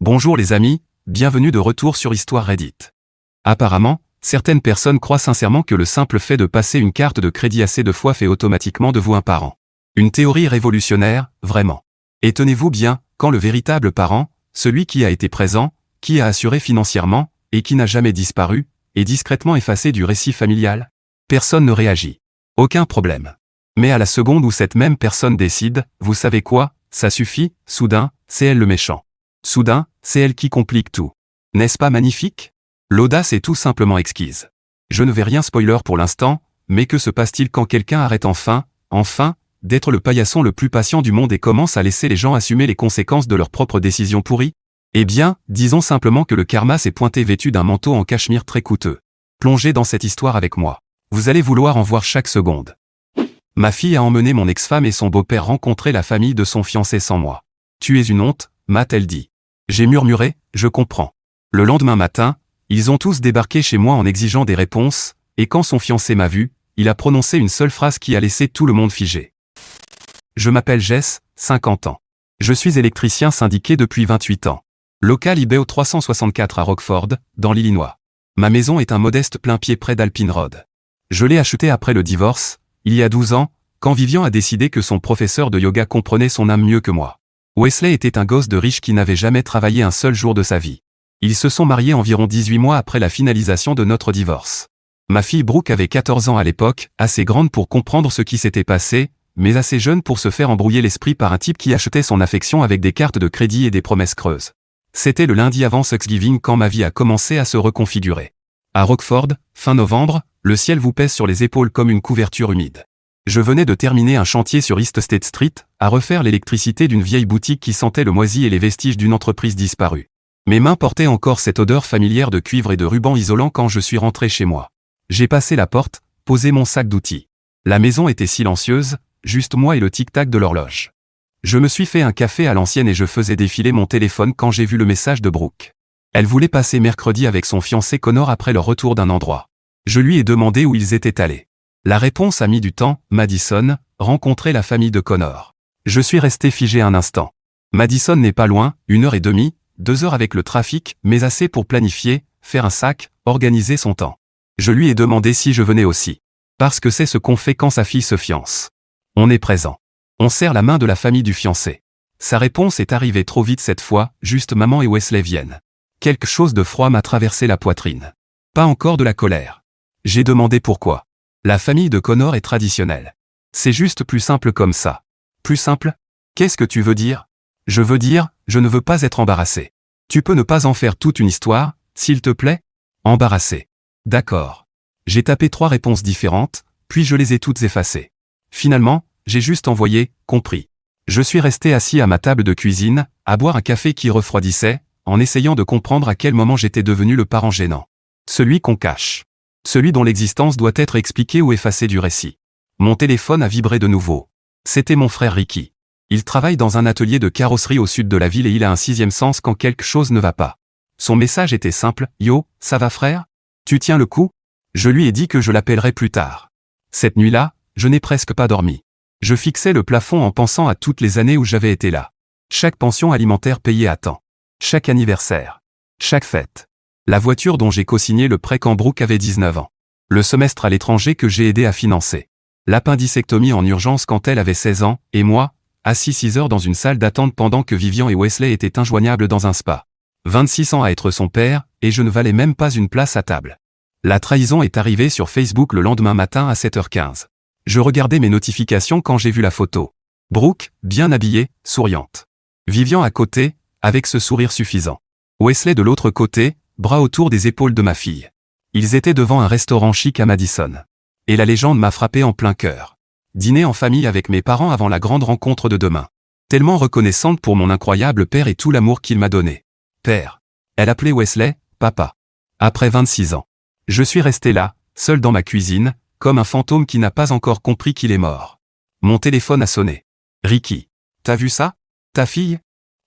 Bonjour les amis, bienvenue de retour sur Histoire Reddit. Apparemment, certaines personnes croient sincèrement que le simple fait de passer une carte de crédit assez de fois fait automatiquement de vous un parent. Une théorie révolutionnaire, vraiment. Et tenez-vous bien, quand le véritable parent, celui qui a été présent, qui a assuré financièrement, et qui n'a jamais disparu, est discrètement effacé du récit familial, personne ne réagit. Aucun problème. Mais à la seconde où cette même personne décide, vous savez quoi, ça suffit, soudain, c'est elle le méchant. Soudain, c'est elle qui complique tout. N'est-ce pas magnifique? L'audace est tout simplement exquise. Je ne vais rien spoiler pour l'instant, mais que se passe-t-il quand quelqu'un arrête enfin, d'être le paillasson le plus patient du monde et commence à laisser les gens assumer les conséquences de leurs propres décisions pourries? Eh bien, disons simplement que le karma s'est pointé vêtu d'un manteau en cachemire très coûteux. Plongez dans cette histoire avec moi. Vous allez vouloir en voir chaque seconde. Ma fille a emmené mon ex-femme et son beau-père rencontrer la famille de son fiancé sans moi. Tu es une honte, m'a-t-elle dit. J'ai murmuré, je comprends. Le lendemain matin, ils ont tous débarqué chez moi en exigeant des réponses, et quand son fiancé m'a vu, il a prononcé une seule phrase qui a laissé tout le monde figé. Je m'appelle Jess, 50 ans. Je suis électricien syndiqué depuis 28 ans. Local IBO 364 à Rockford, dans l'Illinois. Ma maison est un modeste plain-pied près d'Alpine Road. Je l'ai achetée après le divorce, il y a 12 ans, quand Vivian a décidé que son professeur de yoga comprenait son âme mieux que moi. Wesley était un gosse de riche qui n'avait jamais travaillé un seul jour de sa vie. Ils se sont mariés environ 18 mois après la finalisation de notre divorce. Ma fille Brooke avait 14 ans à l'époque, assez grande pour comprendre ce qui s'était passé, mais assez jeune pour se faire embrouiller l'esprit par un type qui achetait son affection avec des cartes de crédit et des promesses creuses. C'était le lundi avant Thanksgiving quand ma vie a commencé à se reconfigurer. À Rockford, fin novembre, le ciel vous pèse sur les épaules comme une couverture humide. Je venais de terminer un chantier sur East State Street, à refaire l'électricité d'une vieille boutique qui sentait le moisi et les vestiges d'une entreprise disparue. Mes mains portaient encore cette odeur familière de cuivre et de ruban isolant quand je suis rentré chez moi. J'ai passé la porte, posé mon sac d'outils. La maison était silencieuse, juste moi et le tic-tac de l'horloge. Je me suis fait un café à l'ancienne et je faisais défiler mon téléphone quand j'ai vu le message de Brooke. Elle voulait passer mercredi avec son fiancé Connor après leur retour d'un endroit. Je lui ai demandé où ils étaient allés. La réponse a mis du temps, Madison, rencontrer la famille de Connor. Je suis resté figé un instant. Madison n'est pas loin, 1h30, 2 heures avec le trafic, mais assez pour planifier, faire un sac, organiser son temps. Je lui ai demandé si je venais aussi. Parce que c'est ce qu'on fait quand sa fille se fiance. On est présent. On serre la main de la famille du fiancé. Sa réponse est arrivée trop vite cette fois, juste maman et Wesley viennent. Quelque chose de froid m'a traversé la poitrine. Pas encore de la colère. J'ai demandé pourquoi. La famille de Connor est traditionnelle. C'est juste plus simple comme ça. Plus simple? Qu'est-ce que tu veux dire? Je veux dire, je ne veux pas être embarrassé. Tu peux ne pas en faire toute une histoire, s'il te plaît? Embarrassé. D'accord. J'ai tapé 3 réponses différentes, puis je les ai toutes effacées. Finalement, j'ai juste envoyé, compris. Je suis resté assis à ma table de cuisine, à boire un café qui refroidissait, en essayant de comprendre à quel moment j'étais devenu le parent gênant. Celui qu'on cache. Celui dont l'existence doit être expliquée ou effacée du récit. Mon téléphone a vibré de nouveau. C'était mon frère Ricky. Il travaille dans un atelier de carrosserie au sud de la ville et il a un 6e sens quand quelque chose ne va pas. Son message était simple, « Yo, ça va frère? Tu tiens le coup ?» Je lui ai dit que je l'appellerais plus tard. Cette nuit-là, je n'ai presque pas dormi. Je fixais le plafond en pensant à toutes les années où j'avais été là. Chaque pension alimentaire payée à temps. Chaque anniversaire. Chaque fête. La voiture dont j'ai co-signé le prêt quand Brooke avait 19 ans. Le semestre à l'étranger que j'ai aidé à financer. L'appendicectomie en urgence quand elle avait 16 ans, et moi, assis 6 heures dans une salle d'attente pendant que Vivian et Wesley étaient injoignables dans un spa. 26 ans à être son père, et je ne valais même pas une place à table. La trahison est arrivée sur Facebook le lendemain matin à 7h15. Je regardais mes notifications quand j'ai vu la photo. Brooke, bien habillée, souriante. Vivian à côté, avec ce sourire suffisant. Wesley de l'autre côté, bras autour des épaules de ma fille. Ils étaient devant un restaurant chic à Madison. Et la légende m'a frappé en plein cœur. Dîner en famille avec mes parents avant la grande rencontre de demain. Tellement reconnaissante pour mon incroyable père et tout l'amour qu'il m'a donné. Père. Elle appelait Wesley, papa. Après 26 ans. Je suis resté là, seul dans ma cuisine, comme un fantôme qui n'a pas encore compris qu'il est mort. Mon téléphone a sonné. Ricky. T'as vu ça? Ta fille?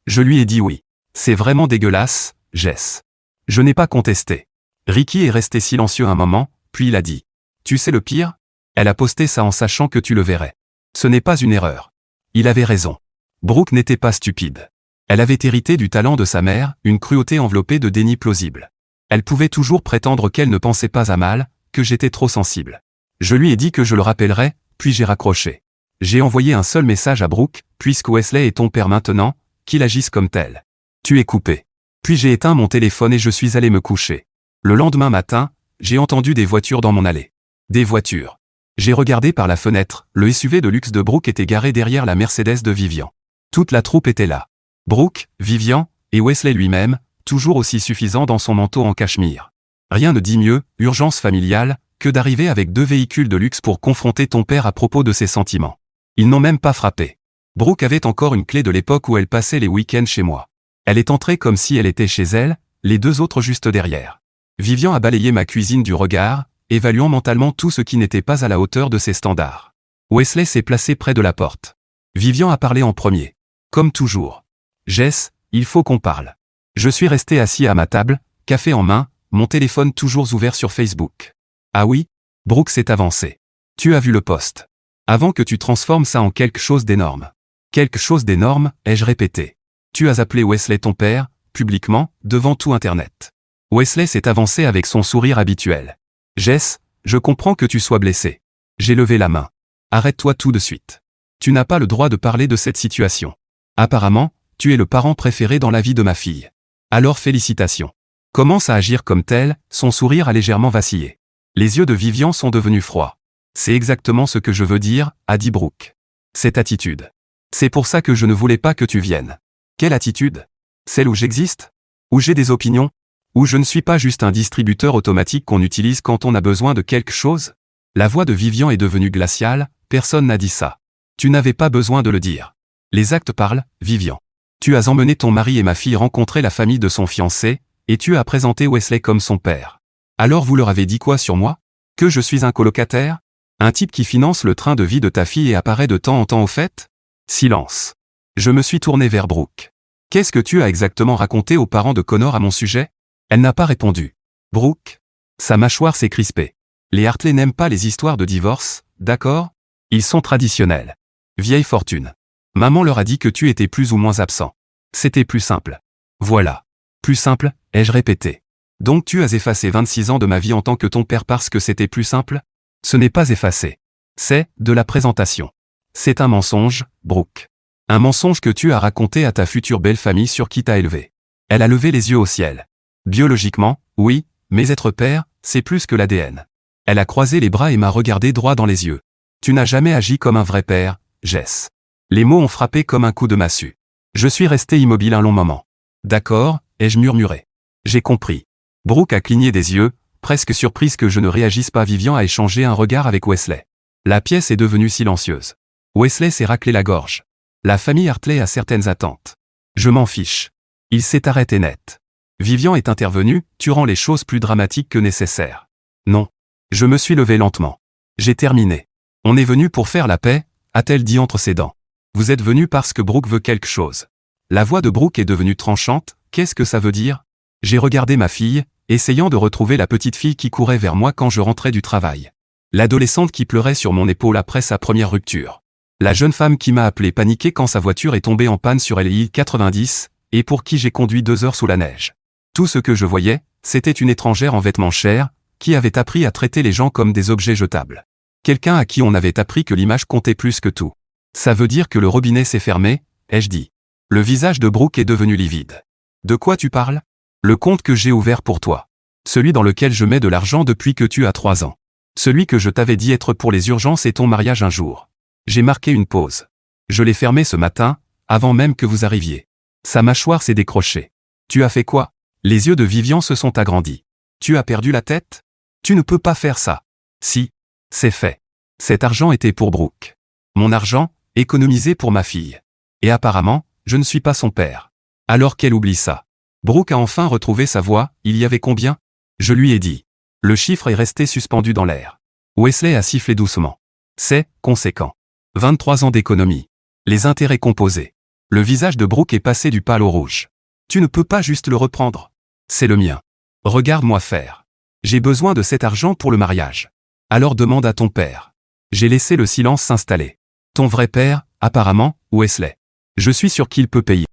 Je lui ai dit oui. C'est vraiment dégueulasse, Jess. Je n'ai pas contesté. Ricky est resté silencieux un moment, puis il a dit. Tu sais le pire? Elle a posté ça en sachant que tu le verrais. Ce n'est pas une erreur. Il avait raison. Brooke n'était pas stupide. Elle avait hérité du talent de sa mère, une cruauté enveloppée de déni plausible. Elle pouvait toujours prétendre qu'elle ne pensait pas à mal, que j'étais trop sensible. Je lui ai dit que je le rappellerais, puis j'ai raccroché. J'ai envoyé un seul message à Brooke, puisque Wesley est ton père maintenant, qu'il agisse comme tel. Tu es coupé. Puis j'ai éteint mon téléphone et je suis allé me coucher. Le lendemain matin, j'ai entendu des voitures dans mon allée. Des voitures. J'ai regardé par la fenêtre, le SUV de luxe de Brooke était garé derrière la Mercedes de Vivian. Toute la troupe était là. Brooke, Vivian, et Wesley lui-même, toujours aussi suffisant dans son manteau en cachemire. Rien ne dit mieux, urgence familiale, que d'arriver avec 2 véhicules de luxe pour confronter ton père à propos de ses sentiments. Ils n'ont même pas frappé. Brooke avait encore une clé de l'époque où elle passait les week-ends chez moi. Elle est entrée comme si elle était chez elle, les 2 autres juste derrière. Vivian a balayé ma cuisine du regard, évaluant mentalement tout ce qui n'était pas à la hauteur de ses standards. Wesley s'est placé près de la porte. Vivian a parlé en premier. Comme toujours. Jess, il faut qu'on parle. Je suis resté assis à ma table, café en main, mon téléphone toujours ouvert sur Facebook. Ah oui? Brooke s'est avancé. Tu as vu le post. Avant que tu transformes ça en quelque chose d'énorme. Quelque chose d'énorme, ai-je répété. Tu as appelé Wesley ton père, publiquement, devant tout Internet. Wesley s'est avancé avec son sourire habituel. Jess, je comprends que tu sois blessé. J'ai levé la main. Arrête-toi tout de suite. Tu n'as pas le droit de parler de cette situation. Apparemment, tu es le parent préféré dans la vie de ma fille. Alors félicitations. Commence à agir comme tel, son sourire a légèrement vacillé. Les yeux de Vivian sont devenus froids. C'est exactement ce que je veux dire, a dit Brooke. Cette attitude. C'est pour ça que je ne voulais pas que tu viennes. Quelle attitude? Celle où j'existe? Où j'ai des opinions? Où je ne suis pas juste un distributeur automatique qu'on utilise quand on a besoin de quelque chose? La voix de Vivian est devenue glaciale, personne n'a dit ça. Tu n'avais pas besoin de le dire. Les actes parlent, Vivian. Tu as emmené ton mari et ma fille rencontrer la famille de son fiancé, et tu as présenté Wesley comme son père. Alors vous leur avez dit quoi sur moi? Que je suis un colocataire? Un type qui finance le train de vie de ta fille et apparaît de temps en temps aux fêtes? Silence. Je me suis tourné vers Brooke. Qu'est-ce que tu as exactement raconté aux parents de Connor à mon sujet? Elle n'a pas répondu. Brooke? Sa mâchoire s'est crispée. Les Hartley n'aiment pas les histoires de divorce, d'accord? Ils sont traditionnels. Vieille fortune. Maman leur a dit que tu étais plus ou moins absent. C'était plus simple. Voilà. Plus simple, ai-je répété. Donc tu as effacé 26 ans de ma vie en tant que ton père parce que c'était plus simple? Ce n'est pas effacé. C'est de la présentation. C'est un mensonge, Brooke. Un mensonge que tu as raconté à ta future belle famille sur qui t'as élevé. Elle a levé les yeux au ciel. Biologiquement, oui, mais être père, c'est plus que l'ADN. Elle a croisé les bras et m'a regardé droit dans les yeux. Tu n'as jamais agi comme un vrai père, Jess. Les mots ont frappé comme un coup de massue. Je suis resté immobile un long moment. D'accord, ai-je murmuré. J'ai compris. Brooke a cligné des yeux, presque surprise que je ne réagisse pas. Vivian a échangé un regard avec Wesley. La pièce est devenue silencieuse. Wesley s'est raclé la gorge. La famille Hartley a certaines attentes. Je m'en fiche. Il s'est arrêté net. Vivian est intervenu, tu rends les choses plus dramatiques que nécessaire. Non. Je me suis levé lentement. J'ai terminé. On est venu pour faire la paix, a-t-elle dit entre ses dents. Vous êtes venu parce que Brooke veut quelque chose. La voix de Brooke est devenue tranchante, qu'est-ce que ça veut dire? J'ai regardé ma fille, essayant de retrouver la petite fille qui courait vers moi quand je rentrais du travail. L'adolescente qui pleurait sur mon épaule après sa première rupture. La jeune femme qui m'a appelé paniquée quand sa voiture est tombée en panne sur LI 90, et pour qui j'ai conduit 2 heures sous la neige. Tout ce que je voyais, c'était une étrangère en vêtements chers, qui avait appris à traiter les gens comme des objets jetables. Quelqu'un à qui on avait appris que l'image comptait plus que tout. Ça veut dire que le robinet s'est fermé, ai-je dit. Le visage de Brooke est devenu livide. De quoi tu parles? Le compte que j'ai ouvert pour toi. Celui dans lequel je mets de l'argent depuis que tu as 3 ans. Celui que je t'avais dit être pour les urgences et ton mariage un jour. J'ai marqué une pause. Je l'ai fermé ce matin, avant même que vous arriviez. Sa mâchoire s'est décrochée. Tu as fait quoi? Les yeux de Vivian se sont agrandis. Tu as perdu la tête? Tu ne peux pas faire ça. Si. C'est fait. Cet argent était pour Brooke. Mon argent, économisé pour ma fille. Et apparemment, je ne suis pas son père. Alors qu'elle oublie ça. Brooke a enfin retrouvé sa voix, il y avait combien? Je lui ai dit. Le chiffre est resté suspendu dans l'air. Wesley a sifflé doucement. C'est conséquent. 23 ans d'économie. Les intérêts composés. Le visage de Brooke est passé du pâle au rouge. Tu ne peux pas juste le reprendre. C'est le mien. Regarde-moi faire. J'ai besoin de cet argent pour le mariage. Alors demande à ton père. J'ai laissé le silence s'installer. Ton vrai père, apparemment, Wesley. Je suis sûr qu'il peut payer.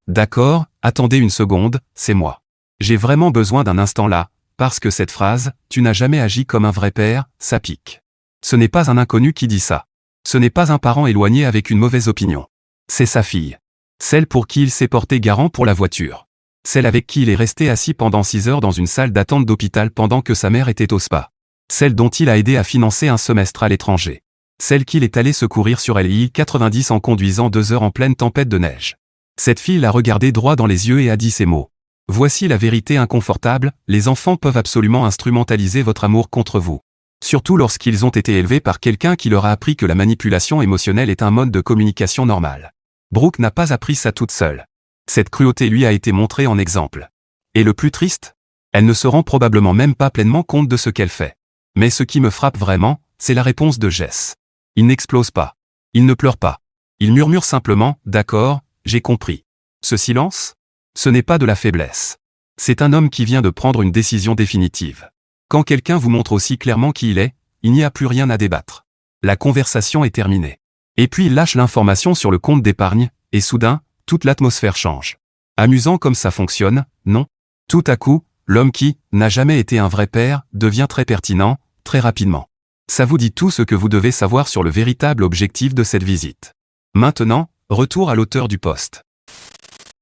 D'accord, attendez une seconde, c'est moi. J'ai vraiment besoin d'un instant là, parce que cette phrase, tu n'as jamais agi comme un vrai père, ça pique. Ce n'est pas un inconnu qui dit ça. Ce n'est pas un parent éloigné avec une mauvaise opinion. C'est sa fille. Celle pour qui il s'est porté garant pour la voiture. Celle avec qui il est resté assis pendant 6 heures dans une salle d'attente d'hôpital pendant que sa mère était au spa. Celle dont il a aidé à financer un semestre à l'étranger. Celle qu'il est allé secourir sur l'île 90 en conduisant 2 heures en pleine tempête de neige. Cette fille l'a regardé droit dans les yeux et a dit ces mots. Voici la vérité inconfortable, les enfants peuvent absolument instrumentaliser votre amour contre vous. Surtout lorsqu'ils ont été élevés par quelqu'un qui leur a appris que la manipulation émotionnelle est un mode de communication normal. Brooke n'a pas appris ça toute seule. Cette cruauté lui a été montrée en exemple. Et le plus triste? Elle ne se rend probablement même pas pleinement compte de ce qu'elle fait. Mais ce qui me frappe vraiment, c'est la réponse de Jess. Il n'explose pas. Il ne pleure pas. Il murmure simplement « D'accord, j'ai compris ». Ce silence? Ce n'est pas de la faiblesse. C'est un homme qui vient de prendre une décision définitive. Quand quelqu'un vous montre aussi clairement qui il est, il n'y a plus rien à débattre. La conversation est terminée. Et puis il lâche l'information sur le compte d'épargne, et soudain, toute l'atmosphère change. Amusant comme ça fonctionne, non? Tout à coup, l'homme qui n'a jamais été un vrai père devient très pertinent, très rapidement. Ça vous dit tout ce que vous devez savoir sur le véritable objectif de cette visite. Maintenant, retour à l'auteur du post.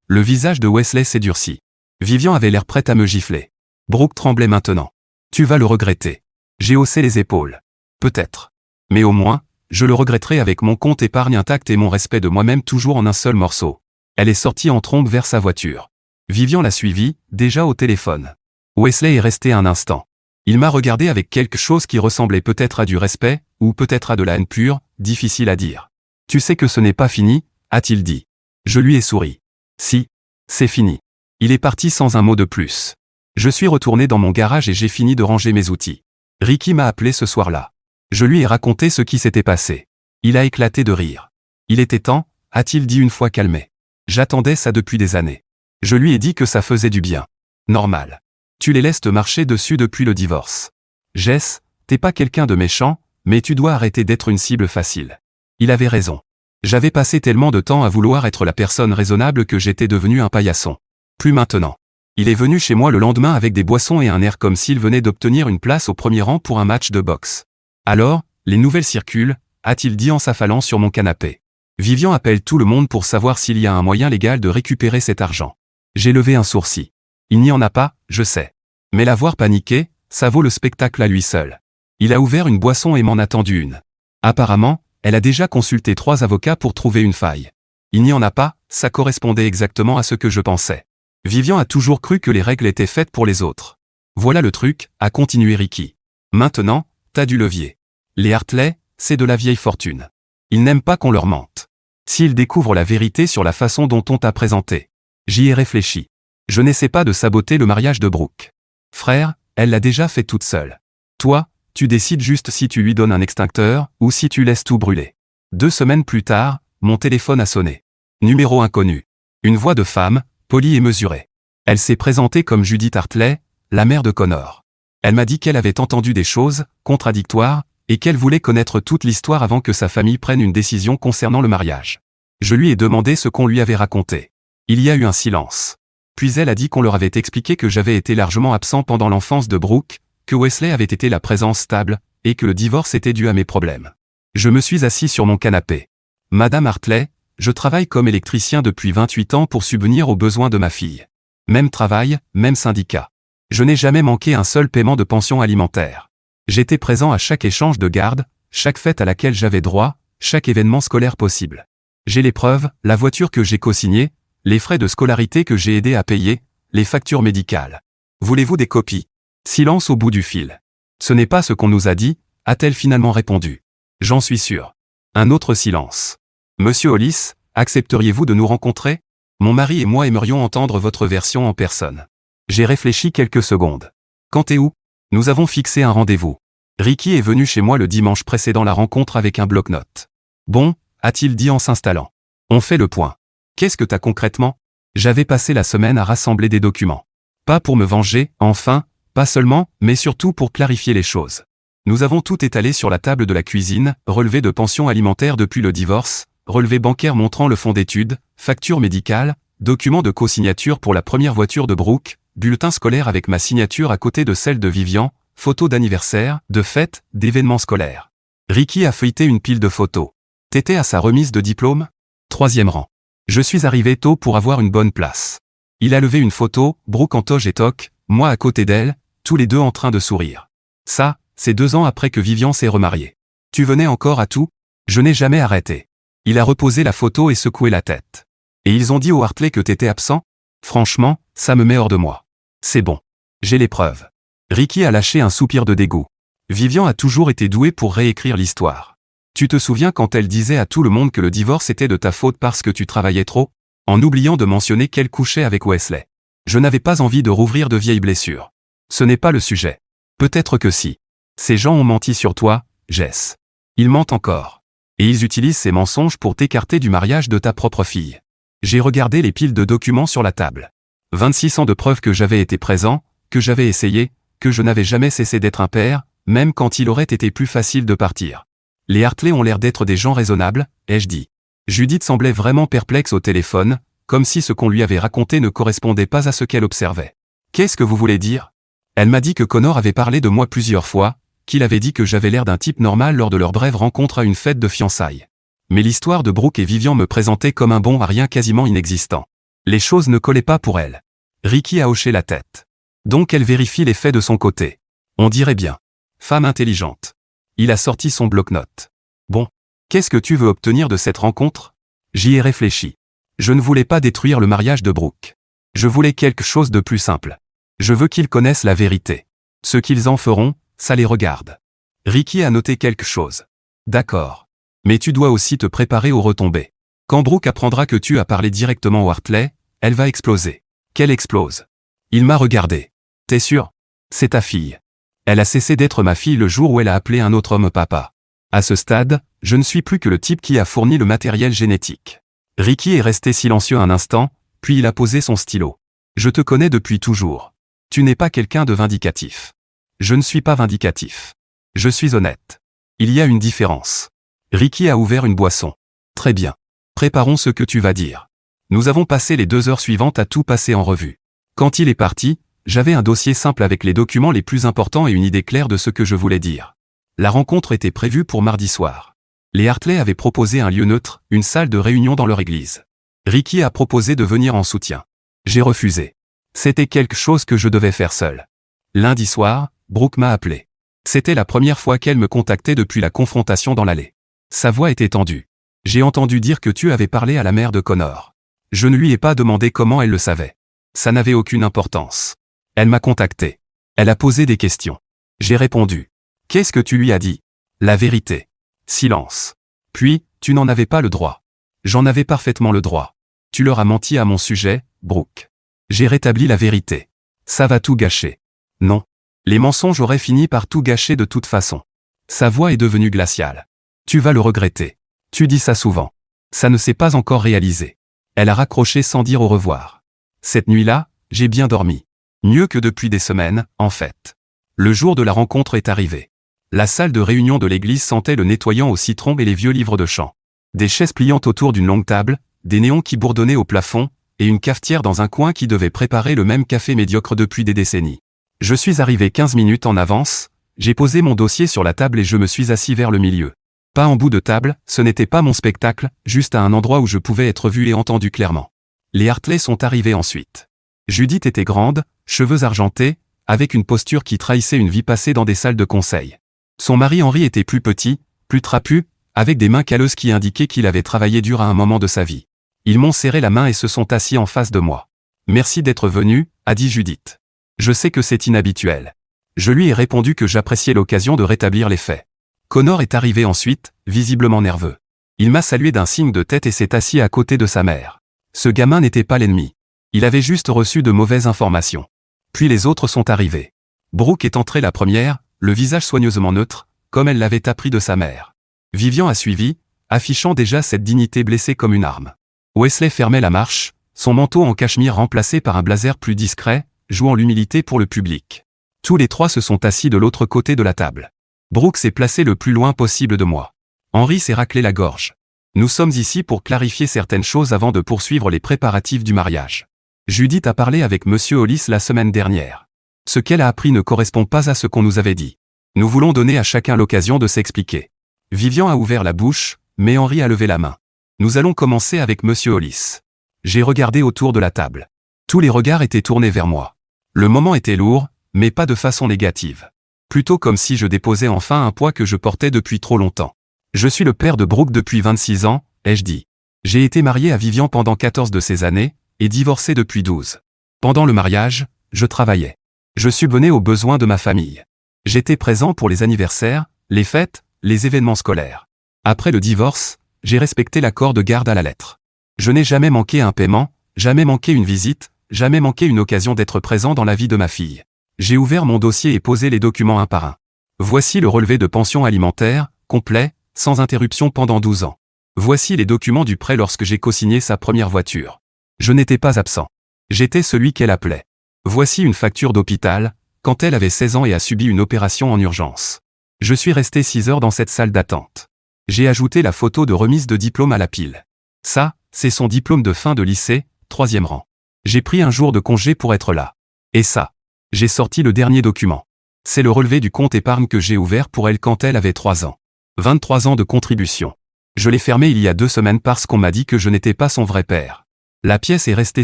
Le visage de Wesley s'est durci. Vivian avait l'air prête à me gifler. Brooke tremblait maintenant. Tu vas le regretter. J'ai haussé les épaules. Peut-être. Mais au moins, je le regretterai avec mon compte épargne intact et mon respect de moi-même toujours en un seul morceau. Elle est sortie en trombe vers sa voiture. Vivian l'a suivie, déjà au téléphone. Wesley est resté un instant. Il m'a regardé avec quelque chose qui ressemblait peut-être à du respect, ou peut-être à de la haine pure, difficile à dire. Tu sais que ce n'est pas fini, a-t-il dit. Je lui ai souri. Si. C'est fini. Il est parti sans un mot de plus. Je suis retourné dans mon garage et j'ai fini de ranger mes outils. Ricky m'a appelé ce soir-là. Je lui ai raconté ce qui s'était passé. Il a éclaté de rire. Il était temps, a-t-il dit une fois calmé. J'attendais ça depuis des années. Je lui ai dit que ça faisait du bien. Normal. Tu les laisses te marcher dessus depuis le divorce. Jess, t'es pas quelqu'un de méchant, mais tu dois arrêter d'être une cible facile. Il avait raison. J'avais passé tellement de temps à vouloir être la personne raisonnable que j'étais devenu un paillasson. Plus maintenant. Il est venu chez moi le lendemain avec des boissons et un air comme s'il venait d'obtenir une place au premier rang pour un match de boxe. Alors, les nouvelles circulent, a-t-il dit en s'affalant sur mon canapé. Vivian appelle tout le monde pour savoir s'il y a un moyen légal de récupérer cet argent. J'ai levé un sourcil. Il n'y en a pas, je sais. Mais l'avoir paniqué, ça vaut le spectacle à lui seul. Il a ouvert une boisson et m'en a tendu une. Apparemment, elle a déjà consulté 3 avocats pour trouver une faille. Il n'y en a pas, ça correspondait exactement à ce que je pensais. Vivian a toujours cru que les règles étaient faites pour les autres. Voilà le truc, a continué Ricky. Maintenant, t'as du levier. Les Hartley, c'est de la vieille fortune. Ils n'aiment pas qu'on leur mente. S'ils découvrent la vérité sur la façon dont on t'a présenté. J'y ai réfléchi. Je n'essaie pas de saboter le mariage de Brooke. Frère, elle l'a déjà fait toute seule. Toi, tu décides juste si tu lui donnes un extincteur ou si tu laisses tout brûler. 2 semaines plus tard, mon téléphone a sonné. Numéro inconnu. Une voix de femme, polie et mesurée. Elle s'est présentée comme Judith Hartley, la mère de Connor. Elle m'a dit qu'elle avait entendu des choses contradictoires et qu'elle voulait connaître toute l'histoire avant que sa famille prenne une décision concernant le mariage. Je lui ai demandé ce qu'on lui avait raconté. Il y a eu un silence. Puis elle a dit qu'on leur avait expliqué que j'avais été largement absent pendant l'enfance de Brooke, que Wesley avait été la présence stable, et que le divorce était dû à mes problèmes. Je me suis assis sur mon canapé. Madame Hartley, je travaille comme électricien depuis 28 ans pour subvenir aux besoins de ma fille. Même travail, même syndicat. Je n'ai jamais manqué un seul paiement de pension alimentaire. J'étais présent à chaque échange de garde, chaque fête à laquelle j'avais droit, chaque événement scolaire possible. J'ai les preuves, la voiture que j'ai co-signée, les frais de scolarité que j'ai aidé à payer, les factures médicales. Voulez-vous des copies? Silence au bout du fil. Ce n'est pas ce qu'on nous a dit, a-t-elle finalement répondu. J'en suis sûr. Un autre silence. Monsieur Hollis, accepteriez-vous de nous rencontrer? Mon mari et moi aimerions entendre votre version en personne. J'ai réfléchi quelques secondes. Quand et où? Nous avons fixé un rendez-vous. Ricky est venu chez moi le dimanche précédant la rencontre avec un bloc-notes. Bon, a-t-il dit en s'installant. On fait le point. Qu'est-ce que t'as concrètement? J'avais passé la semaine à rassembler des documents. Pas pour me venger, enfin, pas seulement, mais surtout pour clarifier les choses. Nous avons tout étalé sur la table de la cuisine, relevé de pension alimentaire depuis le divorce, relevé bancaire montrant le fonds d'études, facture médicale, document de co-signature pour la première voiture de Brooke, bulletin scolaire avec ma signature à côté de celle de Vivian, photos d'anniversaire, de fêtes, d'événements scolaires. Ricky a feuilleté une pile de photos. T'étais à sa remise de diplôme? 3e rang. Je suis arrivé tôt pour avoir une bonne place. Il a levé une photo, Brooke en toge et toque, moi à côté d'elle, tous les deux en train de sourire. Ça, c'est 2 ans après que Vivian s'est remariée. Tu venais encore à tout? Je n'ai jamais arrêté. Il a reposé la photo et secoué la tête. Et ils ont dit au Hartley que t'étais absent? Franchement, ça me met hors de moi. C'est bon. J'ai les preuves. Ricky a lâché un soupir de dégoût. Vivian a toujours été douée pour réécrire l'histoire. Tu te souviens quand elle disait à tout le monde que le divorce était de ta faute parce que tu travaillais trop? En oubliant de mentionner qu'elle couchait avec Wesley. Je n'avais pas envie de rouvrir de vieilles blessures. Ce n'est pas le sujet. Peut-être que si. Ces gens ont menti sur toi, Jess. Ils mentent encore. Et ils utilisent ces mensonges pour t'écarter du mariage de ta propre fille. J'ai regardé les piles de documents sur la table. 26 ans de preuves que j'avais été présent, que j'avais essayé, que je n'avais jamais cessé d'être un père, même quand il aurait été plus facile de partir. Les Hartley ont l'air d'être des gens raisonnables, ai-je dit. Judith semblait vraiment perplexe au téléphone, comme si ce qu'on lui avait raconté ne correspondait pas à ce qu'elle observait. Qu'est-ce que vous voulez dire? Elle m'a dit que Connor avait parlé de moi plusieurs fois, qu'il avait dit que j'avais l'air d'un type normal lors de leur brève rencontre à une fête de fiançailles. Mais l'histoire de Brooke et Vivian me présentait comme un bon à rien quasiment inexistant. Les choses ne collaient pas pour elle. Ricky a hoché la tête. Donc elle vérifie les faits de son côté. On dirait bien. Femme intelligente. Il a sorti son bloc-notes. Bon. Qu'est-ce que tu veux obtenir de cette rencontre? J'y ai réfléchi. Je ne voulais pas détruire le mariage de Brooke. Je voulais quelque chose de plus simple. Je veux qu'ils connaissent la vérité. Ce qu'ils en feront, ça les regarde. Ricky a noté quelque chose. D'accord. Mais tu dois aussi te préparer aux retombées. Quand Brooke apprendra que tu as parlé directement au Hartley, elle va exploser. Qu'elle explose. Il m'a regardé. T'es sûr? C'est ta fille. Elle a cessé d'être ma fille le jour où elle a appelé un autre homme papa. À ce stade, je ne suis plus que le type qui a fourni le matériel génétique. Ricky est resté silencieux un instant, puis il a posé son stylo. Je te connais depuis toujours. Tu n'es pas quelqu'un de vindicatif. Je ne suis pas vindicatif. Je suis honnête. Il y a une différence. Ricky a ouvert une boisson. Très bien. Préparons ce que tu vas dire. Nous avons passé les 2 heures suivantes à tout passer en revue. Quand il est parti, j'avais un dossier simple avec les documents les plus importants et une idée claire de ce que je voulais dire. La rencontre était prévue pour mardi soir. Les Hartley avaient proposé un lieu neutre, une salle de réunion dans leur église. Ricky a proposé de venir en soutien. J'ai refusé. C'était quelque chose que je devais faire seul. Lundi soir, Brooke m'a appelé. C'était la première fois qu'elle me contactait depuis la confrontation dans l'allée. Sa voix était tendue. J'ai entendu dire que tu avais parlé à la mère de Connor. Je ne lui ai pas demandé comment elle le savait. Ça n'avait aucune importance. Elle m'a contacté. Elle a posé des questions. J'ai répondu. Qu'est-ce que tu lui as dit? La vérité. Silence. Puis, tu n'en avais pas le droit. J'en avais parfaitement le droit. Tu leur as menti à mon sujet, Brooke. J'ai rétabli la vérité. Ça va tout gâcher. Non. Les mensonges auraient fini par tout gâcher de toute façon. Sa voix est devenue glaciale. Tu vas le regretter. Tu dis ça souvent. Ça ne s'est pas encore réalisé. Elle a raccroché sans dire au revoir. Cette nuit-là, j'ai bien dormi. Mieux que depuis des semaines, en fait. Le jour de la rencontre est arrivé. La salle de réunion de l'église sentait le nettoyant au citron et les vieux livres de chant. Des chaises pliantes autour d'une longue table, des néons qui bourdonnaient au plafond, et une cafetière dans un coin qui devait préparer le même café médiocre depuis des décennies. Je suis arrivé 15 minutes en avance, j'ai posé mon dossier sur la table et je me suis assis vers le milieu. Pas en bout de table, ce n'était pas mon spectacle, juste à un endroit où je pouvais être vu et entendu clairement. Les Hartley sont arrivés ensuite. Judith était grande, cheveux argentés, avec une posture qui trahissait une vie passée dans des salles de conseil. Son mari Henri était plus petit, plus trapu, avec des mains calleuses qui indiquaient qu'il avait travaillé dur à un moment de sa vie. Ils m'ont serré la main et se sont assis en face de moi. « Merci d'être venu », a dit Judith. « Je sais que c'est inhabituel. » Je lui ai répondu que j'appréciais l'occasion de rétablir les faits. Connor est arrivé ensuite, visiblement nerveux. Il m'a salué d'un signe de tête et s'est assis à côté de sa mère. Ce gamin n'était pas l'ennemi. Il avait juste reçu de mauvaises informations. Puis les autres sont arrivés. Brooke est entrée la première, le visage soigneusement neutre, comme elle l'avait appris de sa mère. Vivian a suivi, affichant déjà cette dignité blessée comme une arme. Wesley fermait la marche, son manteau en cachemire remplacé par un blazer plus discret, jouant l'humilité pour le public. Tous les 3 se sont assis de l'autre côté de la table. Brooke s'est placé le plus loin possible de moi. Henri s'est raclé la gorge. Nous sommes ici pour clarifier certaines choses avant de poursuivre les préparatifs du mariage. Judith a parlé avec Monsieur Hollis la semaine dernière. Ce qu'elle a appris ne correspond pas à ce qu'on nous avait dit. Nous voulons donner à chacun l'occasion de s'expliquer. Vivian a ouvert la bouche, mais Henri a levé la main. Nous allons commencer avec Monsieur Hollis. J'ai regardé autour de la table. Tous les regards étaient tournés vers moi. Le moment était lourd, mais pas de façon négative. Plutôt comme si je déposais enfin un poids que je portais depuis trop longtemps. Je suis le père de Brooke depuis 26 ans, ai-je dit. J'ai été marié à Vivian pendant 14 de ces années, et divorcé depuis 12. Pendant le mariage, je travaillais. Je subvenais aux besoins de ma famille. J'étais présent pour les anniversaires, les fêtes, les événements scolaires. Après le divorce, j'ai respecté l'accord de garde à la lettre. Je n'ai jamais manqué un paiement, jamais manqué une visite, jamais manqué une occasion d'être présent dans la vie de ma fille. J'ai ouvert mon dossier et posé les documents un par un. Voici le relevé de pension alimentaire, complet, sans interruption pendant 12 ans. Voici les documents du prêt lorsque j'ai co-signé sa première voiture. Je n'étais pas absent. J'étais celui qu'elle appelait. Voici une facture d'hôpital, quand elle avait 16 ans et a subi une opération en urgence. Je suis resté 6 heures dans cette salle d'attente. J'ai ajouté la photo de remise de diplôme à la pile. Ça, c'est son diplôme de fin de lycée, 3e rang. J'ai pris un jour de congé pour être là. Et ça, j'ai sorti le dernier document. C'est le relevé du compte épargne que j'ai ouvert pour elle quand elle avait 3 ans. 23 ans de contribution. Je l'ai fermé il y a 2 semaines parce qu'on m'a dit que je n'étais pas son vrai père. La pièce est restée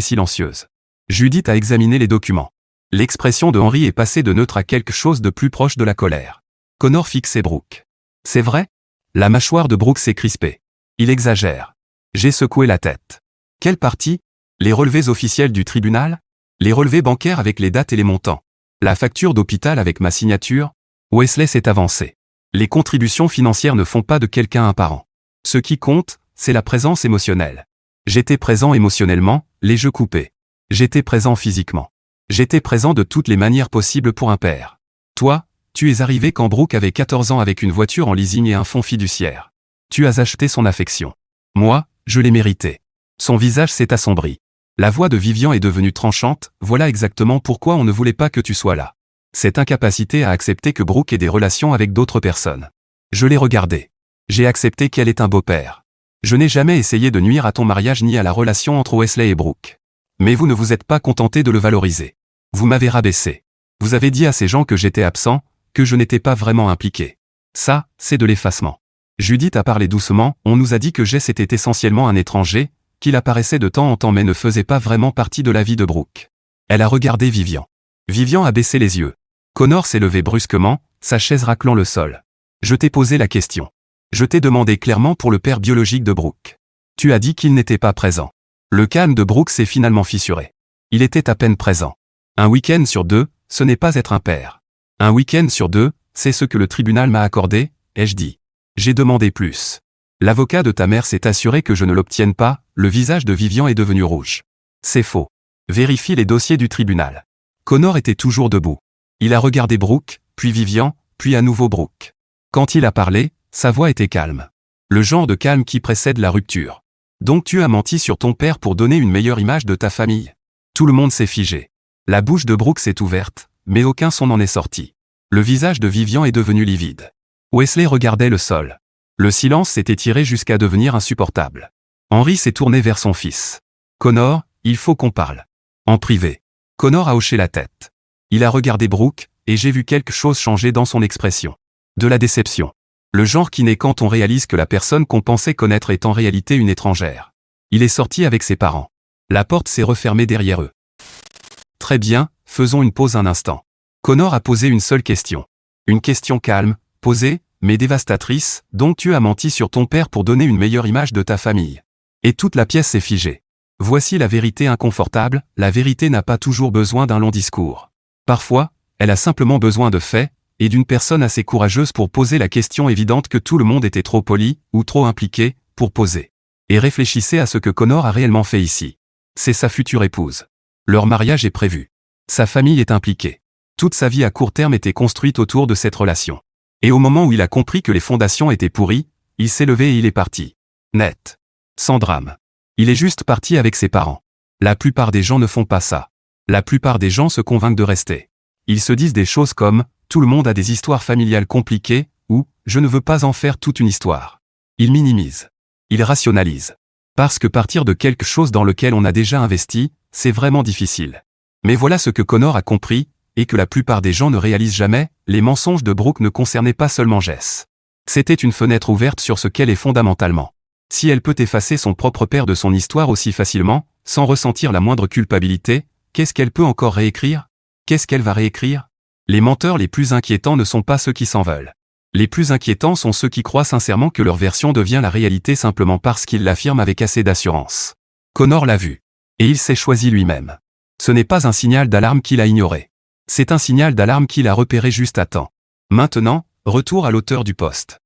silencieuse. Judith a examiné les documents. L'expression de Henri est passée de neutre à quelque chose de plus proche de la colère. Connor fixait Brooke. C'est vrai? La mâchoire de Brooke s'est crispée. Il exagère. J'ai secoué la tête. Quelle partie? Les relevés officiels du tribunal? Les relevés bancaires avec les dates et les montants? La facture d'hôpital avec ma signature? Wesley s'est avancé. Les contributions financières ne font pas de quelqu'un un parent. Ce qui compte, c'est la présence émotionnelle. J'étais présent émotionnellement, les jeux coupés. J'étais présent physiquement. J'étais présent de toutes les manières possibles pour un père. Toi, tu es arrivé quand Brooke avait 14 ans avec une voiture en leasing et un fonds fiduciaire. Tu as acheté son affection. Moi, je l'ai mérité. Son visage s'est assombri. La voix de Vivian est devenue tranchante, voilà exactement pourquoi on ne voulait pas que tu sois là. Cette incapacité à accepter que Brooke ait des relations avec d'autres personnes. Je l'ai regardé. J'ai accepté qu'elle est un beau-père. Je n'ai jamais essayé de nuire à ton mariage ni à la relation entre Wesley et Brooke. Mais vous ne vous êtes pas contenté de le valoriser. Vous m'avez rabaissé. Vous avez dit à ces gens que j'étais absent, que je n'étais pas vraiment impliqué. Ça, c'est de l'effacement. Judith a parlé doucement, on nous a dit que Jess était essentiellement un étranger, qu'il apparaissait de temps en temps mais ne faisait pas vraiment partie de la vie de Brooke. Elle a regardé Vivian. Vivian a baissé les yeux. Connor s'est levé brusquement, sa chaise raclant le sol. Je t'ai posé la question. Je t'ai demandé clairement pour le père biologique de Brooke. Tu as dit qu'il n'était pas présent. Le calme de Brooke s'est finalement fissuré. Il était à peine présent. Un week-end sur 2, ce n'est pas être un père. Un week-end sur 2, c'est ce que le tribunal m'a accordé, ai-je dit. J'ai demandé plus. L'avocat de ta mère s'est assuré que je ne l'obtienne pas, le visage de Vivian est devenu rouge. C'est faux. Vérifie les dossiers du tribunal. Connor était toujours debout. Il a regardé Brooke, puis Vivian, puis à nouveau Brooke. Quand il a parlé, sa voix était calme. Le genre de calme qui précède la rupture. Donc tu as menti sur ton père pour donner une meilleure image de ta famille. Tout le monde s'est figé. La bouche de Brooke s'est ouverte, mais aucun son n'en est sorti. Le visage de Vivian est devenu livide. Wesley regardait le sol. Le silence s'est étiré jusqu'à devenir insupportable. Henri s'est tourné vers son fils. Connor, il faut qu'on parle. En privé. Connor a hoché la tête. Il a regardé Brooke, et j'ai vu quelque chose changer dans son expression. De la déception. Le genre qui naît quand on réalise que la personne qu'on pensait connaître est en réalité une étrangère. Il est sorti avec ses parents. La porte s'est refermée derrière eux. Très bien, faisons une pause un instant. Connor a posé une seule question. Une question calme, posée, mais dévastatrice, donc tu as menti sur ton père pour donner une meilleure image de ta famille. Et toute la pièce s'est figée. Voici la vérité inconfortable, la vérité n'a pas toujours besoin d'un long discours. Parfois, elle a simplement besoin de faits, et d'une personne assez courageuse pour poser la question évidente que tout le monde était trop poli, ou trop impliqué, pour poser. Et réfléchissez à ce que Connor a réellement fait ici. C'est sa future épouse. Leur mariage est prévu. Sa famille est impliquée. Toute sa vie à court terme était construite autour de cette relation. Et au moment où il a compris que les fondations étaient pourries, il s'est levé et il est parti. Net. Sans drame. Il est juste parti avec ses parents. La plupart des gens ne font pas ça. La plupart des gens se convainquent de rester. Ils se disent des choses comme « tout le monde a des histoires familiales compliquées » ou « je ne veux pas en faire toute une histoire ». Ils minimisent. Il rationalise. Parce que partir de quelque chose dans lequel on a déjà investi, c'est vraiment difficile. Mais voilà ce que Connor a compris, et que la plupart des gens ne réalisent jamais, les mensonges de Brooke ne concernaient pas seulement Jess. C'était une fenêtre ouverte sur ce qu'elle est fondamentalement. Si elle peut effacer son propre père de son histoire aussi facilement, sans ressentir la moindre culpabilité, qu'est-ce qu'elle peut encore réécrire? Qu'est-ce qu'elle va réécrire? Les menteurs les plus inquiétants ne sont pas ceux qui s'en veulent. Les plus inquiétants sont ceux qui croient sincèrement que leur version devient la réalité simplement parce qu'ils l'affirment avec assez d'assurance. Connor l'a vu. Et il s'est choisi lui-même. Ce n'est pas un signal d'alarme qu'il a ignoré. C'est un signal d'alarme qu'il a repéré juste à temps. Maintenant, retour à l'auteur du post.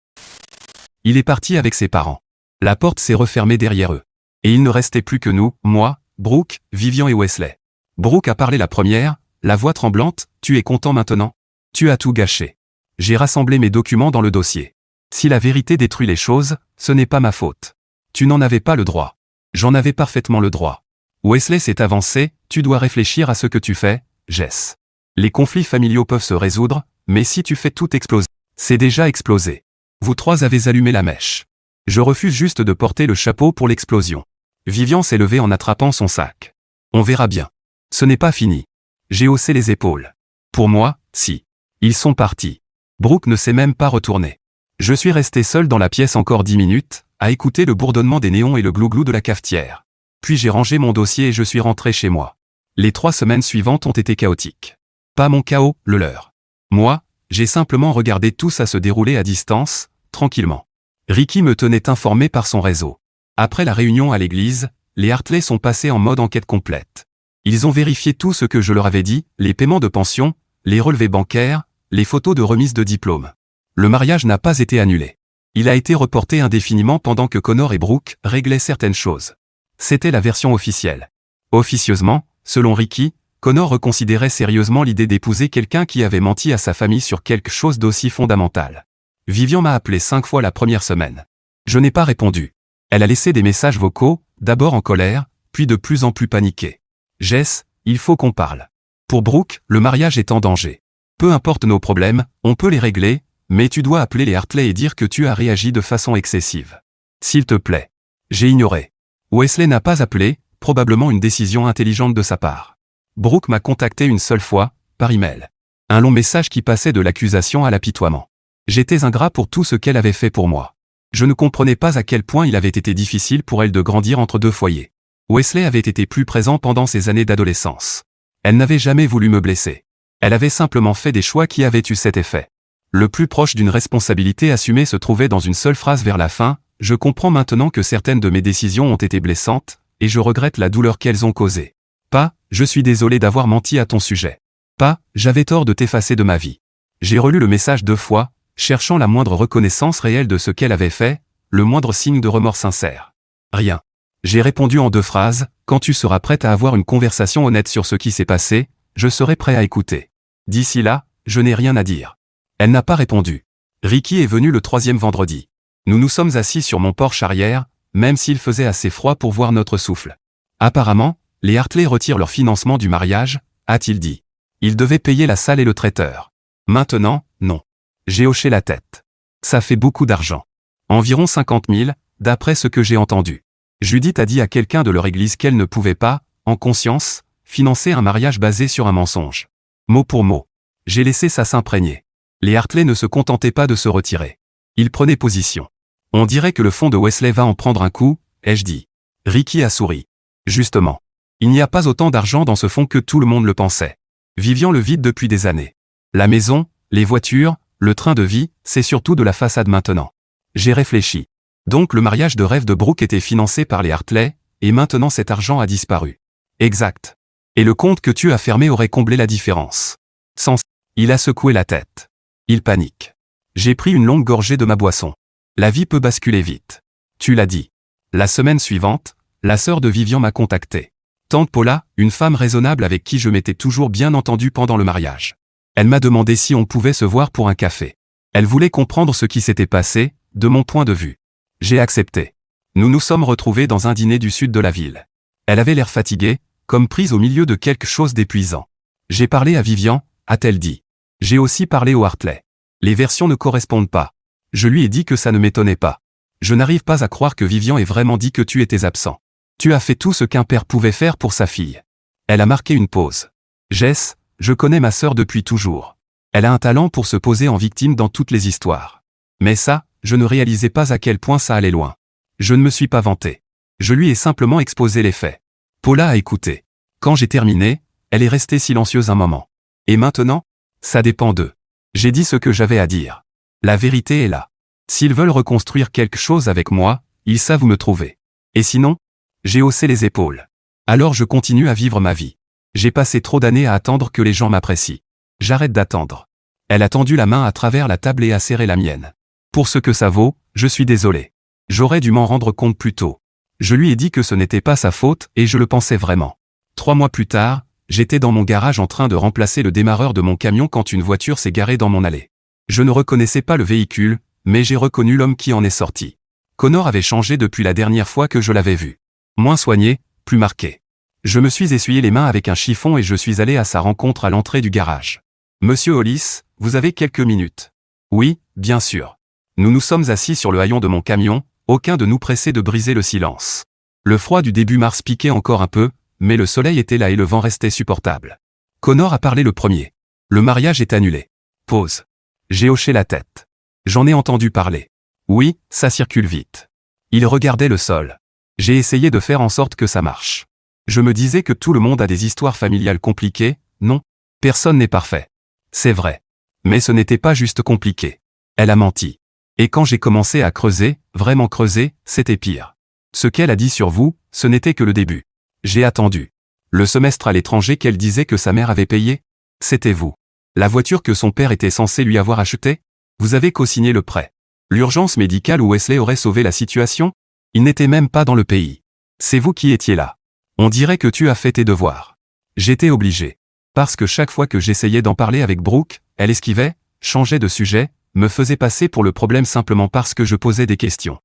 Il est parti avec ses parents. La porte s'est refermée derrière eux. Et il ne restait plus que nous, moi, Brooke, Vivian et Wesley. Brooke a parlé la première, la voix tremblante, « Tu es content maintenant? Tu as tout gâché. J'ai rassemblé mes documents dans le dossier. Si la vérité détruit les choses, ce n'est pas ma faute. Tu n'en avais pas le droit. J'en avais parfaitement le droit. » Wesley s'est avancé, « Tu dois réfléchir à ce que tu fais, Jess. Les conflits familiaux peuvent se résoudre, mais si tu fais tout exploser, c'est déjà explosé. Vous trois avez allumé la mèche. Je refuse juste de porter le chapeau pour l'explosion. » Vivian s'est levée en attrapant son sac. « On verra bien. Ce n'est pas fini. » J'ai haussé les épaules. Pour moi, si. Ils sont partis. Brooke ne s'est même pas retourné. Je suis resté seul dans la pièce encore 10 minutes, à écouter le bourdonnement des néons et le glouglou de la cafetière. Puis j'ai rangé mon dossier et je suis rentré chez moi. Les 3 semaines suivantes ont été chaotiques. Pas mon chaos, le leur. Moi, j'ai simplement regardé tout ça se dérouler à distance, tranquillement. Ricky me tenait informé par son réseau. Après la réunion à l'église, les Hartley sont passés en mode enquête complète. Ils ont vérifié tout ce que je leur avais dit, les paiements de pension, les relevés bancaires, les photos de remise de diplôme. Le mariage n'a pas été annulé. Il a été reporté indéfiniment pendant que Connor et Brooke réglaient certaines choses. C'était la version officielle. Officieusement, selon Ricky, Connor reconsidérait sérieusement l'idée d'épouser quelqu'un qui avait menti à sa famille sur quelque chose d'aussi fondamental. Vivian m'a appelé 5 fois la première semaine. Je n'ai pas répondu. Elle a laissé des messages vocaux, d'abord en colère, puis de plus en plus paniquée. Jess, il faut qu'on parle. Pour Brooke, le mariage est en danger. Peu importe nos problèmes, on peut les régler, mais tu dois appeler les Hartley et dire que tu as réagi de façon excessive. S'il te plaît. J'ai ignoré. Wesley n'a pas appelé, probablement une décision intelligente de sa part. Brooke m'a contacté une seule fois, par email. Un long message qui passait de l'accusation à l'apitoiement. J'étais ingrat pour tout ce qu'elle avait fait pour moi. Je ne comprenais pas à quel point il avait été difficile pour elle de grandir entre 2 foyers. Wesley avait été plus présent pendant ses années d'adolescence. Elle n'avait jamais voulu me blesser. Elle avait simplement fait des choix qui avaient eu cet effet. Le plus proche d'une responsabilité assumée se trouvait dans une seule phrase vers la fin, « Je comprends maintenant que certaines de mes décisions ont été blessantes, et je regrette la douleur qu'elles ont causée. Pas, je suis désolé d'avoir menti à ton sujet. Pas, j'avais tort de t'effacer de ma vie. » J'ai relu le message 2 fois, cherchant la moindre reconnaissance réelle de ce qu'elle avait fait, le moindre signe de remords sincère. Rien. J'ai répondu en 2 phrases, « Quand tu seras prête à avoir une conversation honnête sur ce qui s'est passé, je serai prêt à écouter. D'ici là, je n'ai rien à dire. » Elle n'a pas répondu. Ricky est venu le 3e vendredi. Nous nous sommes assis sur mon porche arrière, même s'il faisait assez froid pour voir notre souffle. Apparemment, les Hartley retirent leur financement du mariage, a-t-il dit. Ils devaient payer la salle et le traiteur. Maintenant, non. J'ai hoché la tête. Ça fait beaucoup d'argent. Environ 50 000, d'après ce que j'ai entendu. Judith a dit à quelqu'un de leur église qu'elle ne pouvait pas, en conscience, financer un mariage basé sur un mensonge. Mot pour mot. J'ai laissé ça s'imprégner. Les Hartley ne se contentaient pas de se retirer. Ils prenaient position. On dirait que le fonds de Wesley va en prendre un coup, ai-je dit. Ricky a souri. Justement. Il n'y a pas autant d'argent dans ce fonds que tout le monde le pensait. Vivian le vide depuis des années. La maison, les voitures, le train de vie, c'est surtout de la façade maintenant. J'ai réfléchi. Donc le mariage de rêve de Brooke était financé par les Hartley, et maintenant cet argent a disparu. Exact. Et le compte que tu as fermé aurait comblé la différence. Sans... Il a secoué la tête. Il panique. J'ai pris une longue gorgée de ma boisson. La vie peut basculer vite. Tu l'as dit. La semaine suivante, la sœur de Vivian m'a contacté. Tante Paula, une femme raisonnable avec qui je m'étais toujours bien entendu pendant le mariage. Elle m'a demandé si on pouvait se voir pour un café. Elle voulait comprendre ce qui s'était passé, de mon point de vue. J'ai accepté. Nous nous sommes retrouvés dans un dîner du sud de la ville. Elle avait l'air fatiguée, comme prise au milieu de quelque chose d'épuisant. J'ai parlé à Vivian, a-t-elle dit. J'ai aussi parlé au Hartley. Les versions ne correspondent pas. Je lui ai dit que ça ne m'étonnait pas. Je n'arrive pas à croire que Vivian ait vraiment dit que tu étais absent. Tu as fait tout ce qu'un père pouvait faire pour sa fille. Elle a marqué une pause. Jess, je connais ma sœur depuis toujours. Elle a un talent pour se poser en victime dans toutes les histoires. Mais ça, je ne réalisais pas à quel point ça allait loin. Je ne me suis pas vanté. Je lui ai simplement exposé les faits. Paula a écouté. Quand j'ai terminé, elle est restée silencieuse un moment. Et maintenant? Ça dépend d'eux. J'ai dit ce que j'avais à dire. La vérité est là. S'ils veulent reconstruire quelque chose avec moi, ils savent où me trouver. Et sinon? J'ai haussé les épaules. Alors je continue à vivre ma vie. J'ai passé trop d'années à attendre que les gens m'apprécient. J'arrête d'attendre. Elle a tendu la main à travers la table et a serré la mienne. Pour ce que ça vaut, je suis désolé. J'aurais dû m'en rendre compte plus tôt. Je lui ai dit que ce n'était pas sa faute et je le pensais vraiment. 3 mois plus tard, j'étais dans mon garage en train de remplacer le démarreur de mon camion quand une voiture s'est garée dans mon allée. Je ne reconnaissais pas le véhicule, mais j'ai reconnu l'homme qui en est sorti. Connor avait changé depuis la dernière fois que je l'avais vu. Moins soigné, plus marqué. Je me suis essuyé les mains avec un chiffon et je suis allé à sa rencontre à l'entrée du garage. Monsieur Hollis, vous avez quelques minutes? Oui, bien sûr. Nous nous sommes assis sur le haillon de mon camion, aucun de nous pressait de briser le silence. Le froid du début mars piquait encore un peu, mais le soleil était là et le vent restait supportable. Connor a parlé le premier. Le mariage est annulé. Pause. J'ai hoché la tête. J'en ai entendu parler. Oui, ça circule vite. Il regardait le sol. J'ai essayé de faire en sorte que ça marche. Je me disais que tout le monde a des histoires familiales compliquées, non? Personne n'est parfait. C'est vrai. Mais ce n'était pas juste compliqué. Elle a menti. Et quand j'ai commencé à creuser, vraiment creuser, c'était pire. Ce qu'elle a dit sur vous, ce n'était que le début. J'ai attendu. Le semestre à l'étranger qu'elle disait que sa mère avait payé? C'était vous. La voiture que son père était censé lui avoir achetée? Vous avez co-signé le prêt. L'urgence médicale où Wesley aurait sauvé la situation? Il n'était même pas dans le pays. C'est vous qui étiez là. On dirait que tu as fait tes devoirs. J'étais obligé. Parce que chaque fois que j'essayais d'en parler avec Brooke, elle esquivait, changeait de sujet, me faisait passer pour le problème simplement parce que je posais des questions.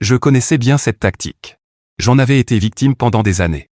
Je connaissais bien cette tactique. J'en avais été victime pendant des années.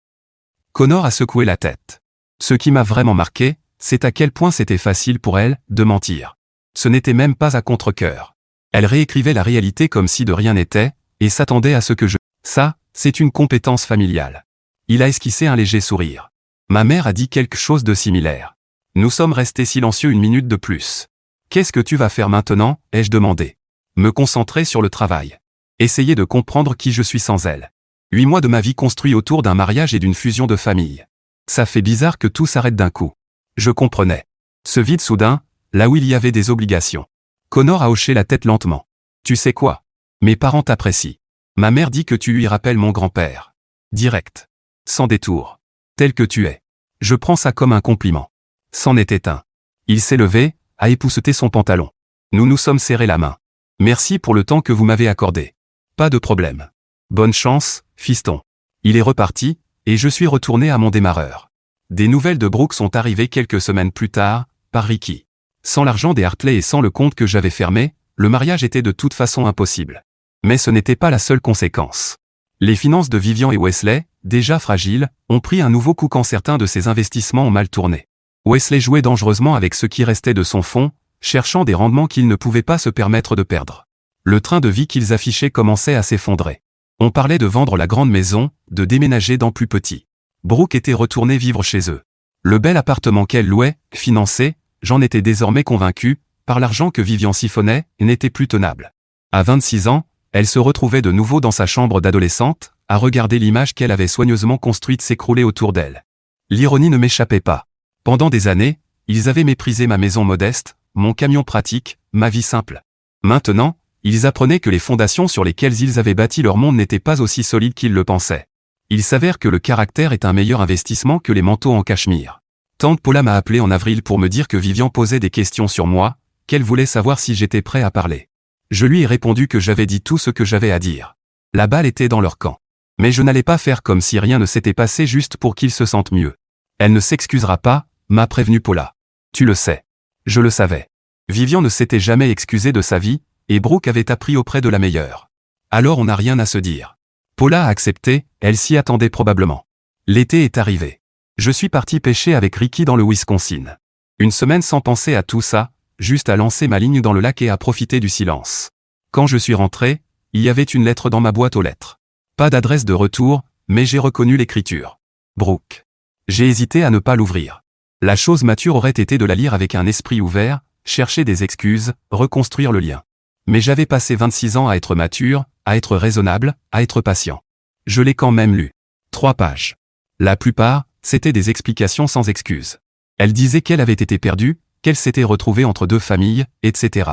Connor a secoué la tête. Ce qui m'a vraiment marqué, c'est à quel point c'était facile pour elle de mentir. Ce n'était même pas à contre-cœur. Elle réécrivait la réalité comme si de rien n'était, et s'attendait à ce que je... Ça, c'est une compétence familiale. Il a esquissé un léger sourire. Ma mère a dit quelque chose de similaire. Nous sommes restés silencieux une minute de plus. Qu'est-ce que tu vas faire maintenant, ai-je demandé. Me concentrer sur le travail. Essayer de comprendre qui je suis sans elle. 8 mois de ma vie construits autour d'un mariage et d'une fusion de famille. Ça fait bizarre que tout s'arrête d'un coup. Je comprenais. Ce vide soudain, là où il y avait des obligations. Connor a hoché la tête lentement. Tu sais quoi? Mes parents t'apprécient. Ma mère dit que tu lui rappelles mon grand-père. Direct. Sans détour. Tel que tu es. Je prends ça comme un compliment. C'en était un. Il s'est levé, a épousseté son pantalon. Nous nous sommes serrés la main. Merci pour le temps que vous m'avez accordé. Pas de problème. Bonne chance, fiston. Il est reparti, et je suis retourné à mon démarreur. Des nouvelles de Brooke sont arrivées quelques semaines plus tard, par Ricky. Sans l'argent des Hartley et sans le compte que j'avais fermé, le mariage était de toute façon impossible. Mais ce n'était pas la seule conséquence. Les finances de Vivian et Wesley, déjà fragiles, ont pris un nouveau coup quand certains de ses investissements ont mal tourné. Wesley jouait dangereusement avec ce qui restait de son fonds, cherchant des rendements qu'il ne pouvait pas se permettre de perdre. Le train de vie qu'ils affichaient commençait à s'effondrer. On parlait de vendre la grande maison, de déménager dans plus petit. Brooke était retournée vivre chez eux. Le bel appartement qu'elle louait, financé, j'en étais désormais convaincu, par l'argent que Vivian siphonnait, n'était plus tenable. À 26 ans, elle se retrouvait de nouveau dans sa chambre d'adolescente, à regarder l'image qu'elle avait soigneusement construite s'écrouler autour d'elle. L'ironie ne m'échappait pas. Pendant des années, ils avaient méprisé ma maison modeste, mon camion pratique, ma vie simple. Maintenant, ils apprenaient que les fondations sur lesquelles ils avaient bâti leur monde n'étaient pas aussi solides qu'ils le pensaient. Il s'avère que le caractère est un meilleur investissement que les manteaux en cachemire. Tante Paula m'a appelé en avril pour me dire que Vivian posait des questions sur moi, qu'elle voulait savoir si j'étais prêt à parler. Je lui ai répondu que j'avais dit tout ce que j'avais à dire. La balle était dans leur camp. Mais je n'allais pas faire comme si rien ne s'était passé juste pour qu'ils se sentent mieux. Elle ne s'excusera pas, m'a prévenu Paula. Tu le sais. Je le savais. Vivian ne s'était jamais excusée de sa vie, et Brooke avait appris auprès de la meilleure. Alors on n'a rien à se dire. Paula a accepté, elle s'y attendait probablement. L'été est arrivé. Je suis parti pêcher avec Ricky dans le Wisconsin. Une semaine sans penser à tout ça, juste à lancer ma ligne dans le lac et à profiter du silence. Quand je suis rentré, Il y avait une lettre dans ma boîte aux lettres. Pas d'adresse de retour, mais j'ai reconnu l'écriture. Brooke. J'ai hésité à ne pas l'ouvrir. La chose mature aurait été de la lire avec un esprit ouvert, chercher des excuses, reconstruire le lien. Mais j'avais passé 26 ans à être mature, à être raisonnable, à être patient. Je l'ai quand même lu. 3 pages. La plupart, c'était des explications sans excuses. Elle disait qu'elle avait été perdue, qu'elle s'était retrouvée entre 2 familles, etc.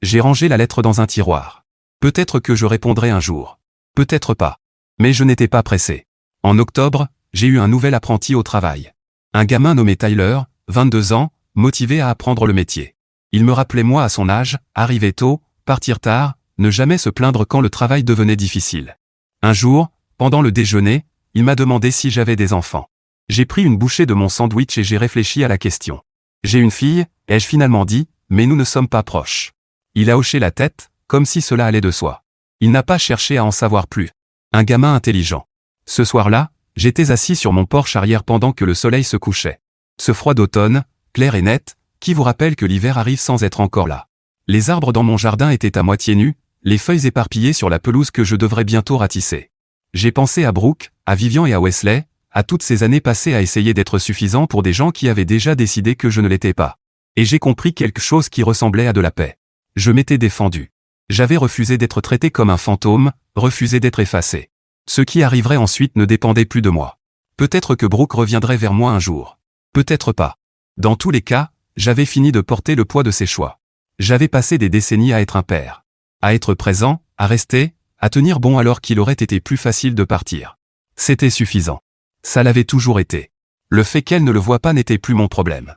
J'ai rangé la lettre dans un tiroir. Peut-être que je répondrais un jour. Peut-être pas. Mais je n'étais pas pressé. En octobre, j'ai eu un nouvel apprenti au travail. Un gamin nommé Tyler, 22 ans, motivé à apprendre le métier. Il me rappelait moi à son âge, arriver tôt, partir tard, ne jamais se plaindre quand le travail devenait difficile. Un jour, pendant le déjeuner, il m'a demandé si j'avais des enfants. J'ai pris une bouchée de mon sandwich et j'ai réfléchi à la question. J'ai une fille, ai-je finalement dit, mais nous ne sommes pas proches. Il a hoché la tête, comme si cela allait de soi. Il n'a pas cherché à en savoir plus. Un gamin intelligent. Ce soir-là, j'étais assis sur mon porche arrière pendant que le soleil se couchait. Ce froid d'automne, clair et net, qui vous rappelle que l'hiver arrive sans être encore là. Les arbres dans mon jardin étaient à moitié nus, les feuilles éparpillées sur la pelouse que je devrais bientôt ratisser. J'ai pensé à Brooke, à Vivian et à Wesley, à toutes ces années passées à essayer d'être suffisant pour des gens qui avaient déjà décidé que je ne l'étais pas. Et j'ai compris quelque chose qui ressemblait à de la paix. Je m'étais défendu. J'avais refusé d'être traité comme un fantôme, refusé d'être effacé. Ce qui arriverait ensuite ne dépendait plus de moi. Peut-être que Brooke reviendrait vers moi un jour. Peut-être pas. Dans tous les cas, j'avais fini de porter le poids de ses choix. J'avais passé des décennies à être un père. À être présent, à rester, à tenir bon alors qu'il aurait été plus facile de partir. C'était suffisant. Ça l'avait toujours été. Le fait qu'elle ne le voie pas n'était plus mon problème.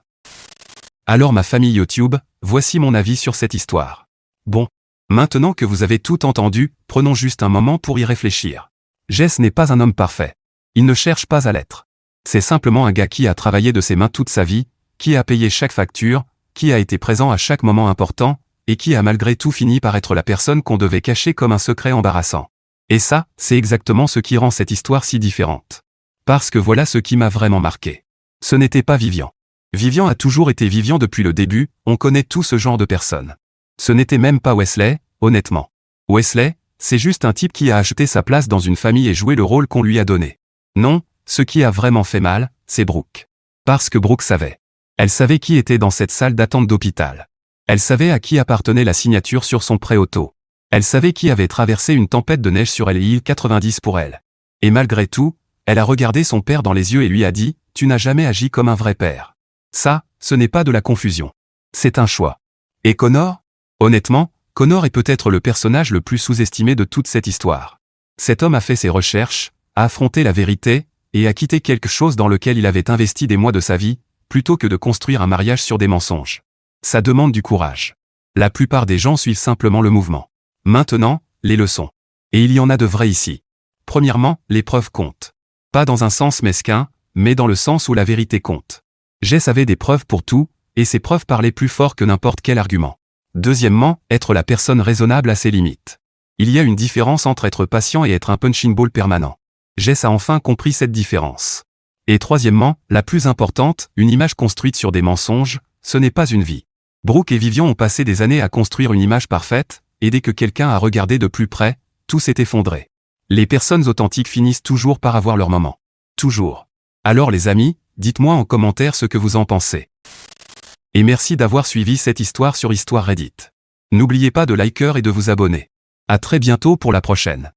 Alors ma famille YouTube, voici mon avis sur cette histoire. Bon. Maintenant que vous avez tout entendu, prenons juste un moment pour y réfléchir. Jess n'est pas un homme parfait. Il ne cherche pas à l'être. C'est simplement un gars qui a travaillé de ses mains toute sa vie, qui a payé chaque facture, qui a été présent à chaque moment important, et qui a malgré tout fini par être la personne qu'on devait cacher comme un secret embarrassant. Et ça, c'est exactement ce qui rend cette histoire si différente. Parce que voilà ce qui m'a vraiment marqué. Ce n'était pas Vivian. Vivian a toujours été Vivian depuis le début, on connaît tout ce genre de personnes. Ce n'était même pas Wesley, honnêtement. Wesley, c'est juste un type qui a acheté sa place dans une famille et joué le rôle qu'on lui a donné. Non, ce qui a vraiment fait mal, c'est Brooke. Parce que Brooke savait. Elle savait qui était dans cette salle d'attente d'hôpital. Elle savait à qui appartenait la signature sur son prêt auto. Elle savait qui avait traversé une tempête de neige sur l'île 90 pour elle. Et malgré tout, elle a regardé son père dans les yeux et lui a dit « Tu n'as jamais agi comme un vrai père. » Ça, ce n'est pas de la confusion. C'est un choix. Et Connor ? Honnêtement, Connor est peut-être le personnage le plus sous-estimé de toute cette histoire. Cet homme a fait ses recherches, a affronté la vérité, et a quitté quelque chose dans lequel il avait investi des mois de sa vie, plutôt que de construire un mariage sur des mensonges. Ça demande du courage. La plupart des gens suivent simplement le mouvement. Maintenant, les leçons. Et il y en a de vraies ici. Premièrement, les preuves comptent. Pas dans un sens mesquin, mais dans le sens où la vérité compte. Jess avait des preuves pour tout, et ces preuves parlaient plus fort que n'importe quel argument. Deuxièmement, être la personne raisonnable à ses limites. Il y a une différence entre être patient et être un punching ball permanent. Jess a enfin compris cette différence. Et troisièmement, la plus importante, une image construite sur des mensonges, ce n'est pas une vie. Brooke et Vivian ont passé des années à construire une image parfaite, et dès que quelqu'un a regardé de plus près, tout s'est effondré. Les personnes authentiques finissent toujours par avoir leur moment. Toujours. Alors les amis, dites-moi en commentaire ce que vous en pensez. Et merci d'avoir suivi cette histoire sur Histoire Reddit. N'oubliez pas de liker et de vous abonner. À très bientôt pour la prochaine.